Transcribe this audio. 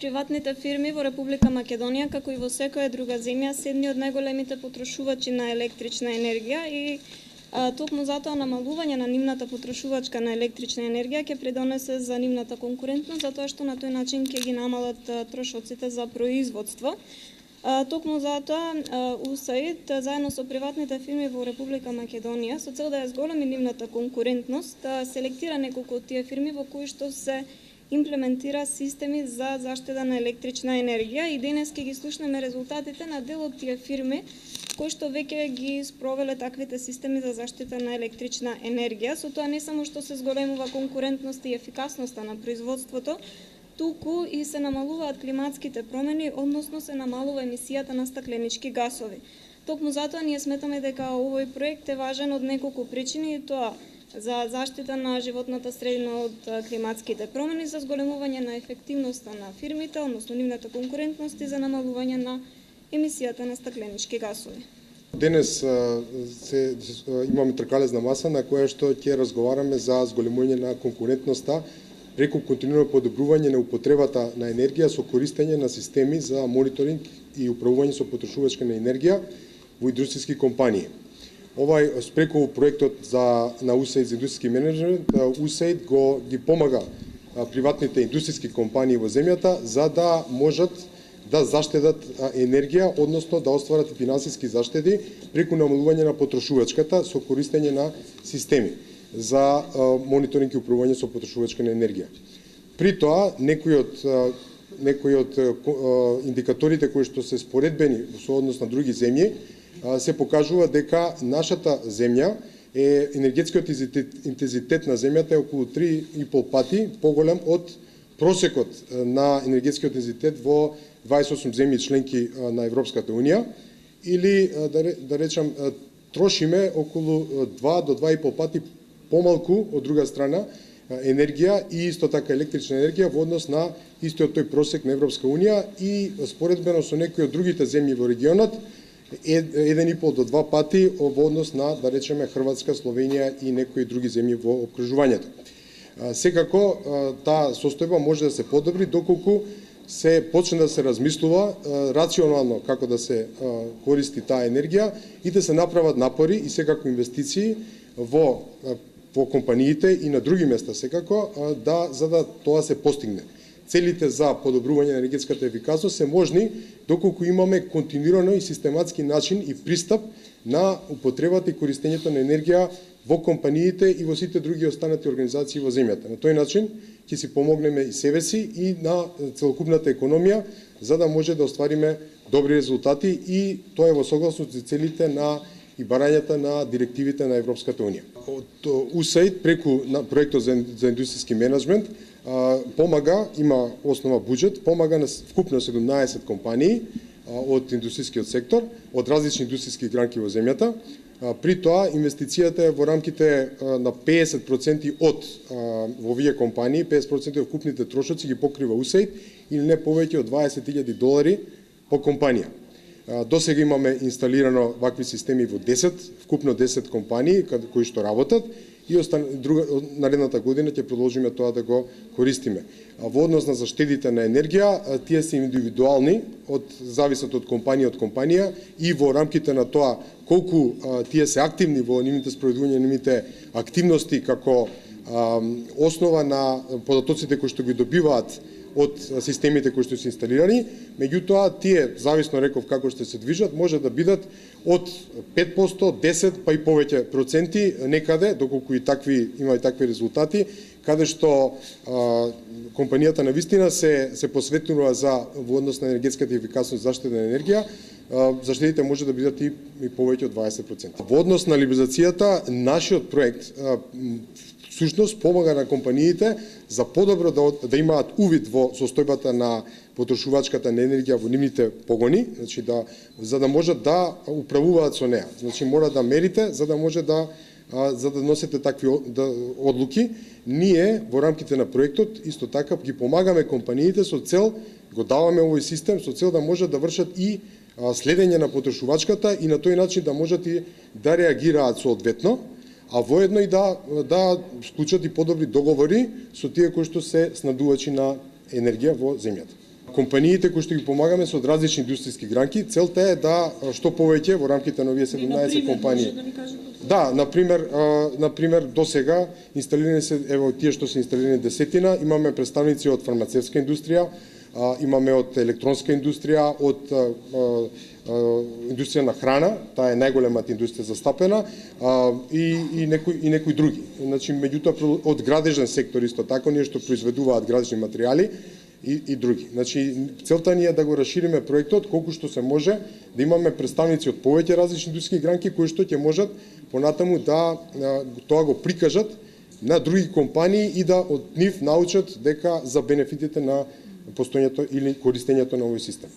приватните фирми во Република Македонија, како и во секоја друга земја, се едни од најголемите потрошувачи на електрична енергија и токму затоа намалување на нивната потрошувачка на електрична енергија ќе придонесе за нивната конкурентност, затоа што на тој начин ќе ги намалат трошоците за производство. Токму затоа УСАИД заедно со приватните фирми во Република Македонија со цел да ја зголеми нивната конкурентност селектира неколку од тие фирми во кои што се имплементира системи за заштита на електрична енергија и денес ќе ги слушнеме резултатите на дел од тие фирми кои што веќе ги спровеле таквите системи за заштита на електрична енергија. Со тоа не само што се зголемува конкурентност и ефикасноста на производството, туку и се намалуваат климатските промени, односно се намалува емисијата на стакленички гасови. Токму затоа ние сметаме дека овој проект е важен од неколку причини, и тоа за заштита на животната средина од климатските промени, за зголемување на ефективноста на фирмите, односно нивната конкурентност и за намалување на емисијата на стакленички гасови. Денес имаме тркалезна маса на која што ќе разговараме за зголемување на конкурентноста преку континуирано подобрување на употребата на енергија со користење на системи за мониторинг и управување со потрошувачка на енергија во индустријски компании. Преку проектот на УСАИД за индустријски менеджмент, УСАИД ги помага приватните индустријски компании во земјата за да можат да заштедат енергија, односно да остварат финансиски заштеди преку намалување на потрошувачката со користење на системи за мониторинг и управување со потрошувачка на енергија. При тоа, некои од индикаторите кои што се споредбени со однос на други земји, се покажува дека нашата земја енергетскиот интензитет на земјата е околу 3,5 пати поголем од просекот на енергетскиот интензитет во 28 земји членки на Европската унија, или да речам трошиме околу 2 до 2,5 пати помалку од друга страна енергија и исто така електрична енергија во однос на истиот тој просек на Европска унија, и споредбено со некои од другите земји во регионот 1,5 до 2 пати во однос на, да речеме, Хрватска, Словенија и некои други земји во окружувањето. Секако таа состојба може да се подобри доколку се почне да се размислува рационално како да се користи таа енергија и да се направат напори и секако инвестиции во компаниите и на други места секако, за да тоа се постигне. Целите за подобрување на енергетската ефикасност се можни доколку имаме континуирано и систематски начин и пристап на употребата и користењето на енергија во компаниите и во сите други останати организации во земјата. На тој начин ќе си помогнеме и себе си и на целокупната економија, за да може да оствариме добри резултати, и тоа е во согласност со целите и барањата на директивите на Европската унија. Од УСАИД преку проектот за индустријски менеджмент помага, има основа буџет, помага на вкупно 17 компании од индустријскиот сектор, од различни индустријски гранки во земјата. При тоа инвестицијата е во рамките на 50% од во овие компании, 50% од вкупните трошоци ги покрива УСАИД, или не повеќе од $20,000 по компанија. До сега имаме инсталирано вакви системи во вкупно 10 компании кои што работат, и наредната година ќе продолжиме тоа да го користиме. Во однос на заштедите на енергија, тие се индивидуални, зависат од компанија и во рамките на тоа колку тие се активни во нивните спроведување, нивните активности како основа на податоците кои што ги добиваат од системите кои што се инсталирани. Меѓутоа, тие, зависно реков како што се движат, може да бидат од 5%, 10%, па и повеќе проценти некаде, доколку има и такви резултати, каде што компанијата на вистина се посветува во однос на енергетската ефикасност заштита на енергија, заштедите може да бидат и повеќе од 20%. Во однос на либерализацијата, нашиот проект всушност помага на компаниите за подобро да имаат увид во состојбата на потрошувачката на енергија во нивните погони, за да можат да управуваат со неа. Мора да мерите за да може да носите такви одлуки. Ние во рамките на проектот исто така ги помагаме компаниите со цел, го даваме овој систем со цел да можат да вршат и следење на потрошувачката и на тој начин да можат и да реагираат соодветно, а воедно и да склучат и подобри договори со тие кои што се снабдувачи на енергија во земјата. Компаниите кои што ги помагаме се од различни индустријски гранки, целта е да што повеќе во рамките на овие 17 компании. Да, например, до сега инсталирани се, ево тие што се инсталирани десетина, имаме представници од фармацевтска индустрија, имаме од електронска индустрија, од индустрија на храна, таа е најголемата индустрија застапена, и некои други. Значи, меѓутоа од градежен сектор исто така, ние што произведуваат градежни материјали и други. Значи, целта ни е да го расшириме проектот колку што се може, да имаме представници од повеќе различни индустријски гранки кои што ќе можат понатаму да тоа го прикажат на други компании и да од нив научат дека за бенефитите на постоењето или користењето на овој систем.